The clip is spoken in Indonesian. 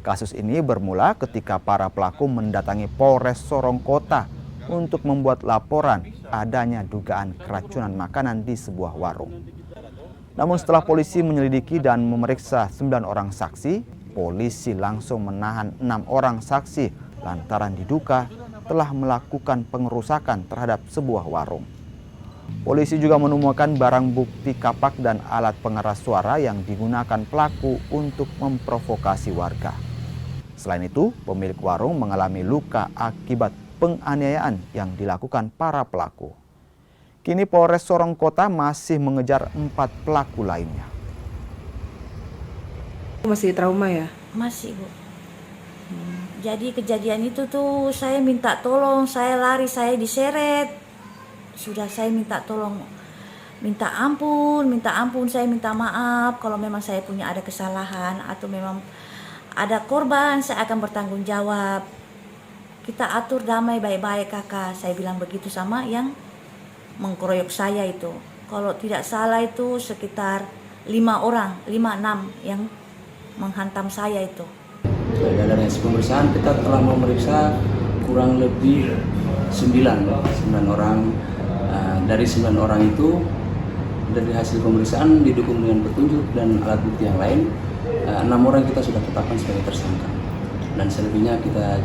Kasus ini bermula ketika para pelaku mendatangi Polres Sorong Kota untuk membuat laporan adanya dugaan keracunan makanan di sebuah warung. Namun setelah polisi menyelidiki dan memeriksa 9 orang saksi, polisi langsung menahan 6 orang saksi lantaran diduga telah melakukan pengerusakan terhadap sebuah warung. Polisi juga menemukan barang bukti kapak dan alat pengeras suara yang digunakan pelaku untuk memprovokasi warga. Selain itu, pemilik warung mengalami luka akibat penganiayaan yang dilakukan para pelaku. Kini Polres Sorong Kota masih mengejar 4 pelaku lainnya. Masih trauma ya? Masih, Bu. Jadi kejadian itu tuh saya minta tolong, saya lari, saya diseret. Sudah saya minta tolong, minta ampun, saya minta maaf kalau memang saya punya ada kesalahan atau memang ada korban, saya akan bertanggung jawab. Kita atur damai baik-baik kakak, saya bilang begitu sama yang mengkeroyok saya itu. Kalau tidak salah itu sekitar 5 orang, 5-6 yang menghantam saya itu. Dari hasil pemeriksaan kita telah memeriksa kurang lebih 9 orang. Dari 9 orang itu, dari hasil pemeriksaan didukung dengan petunjuk dan alat bukti yang lain, 6 orang kita sudah tetapkan sebagai tersangka dan selebihnya kita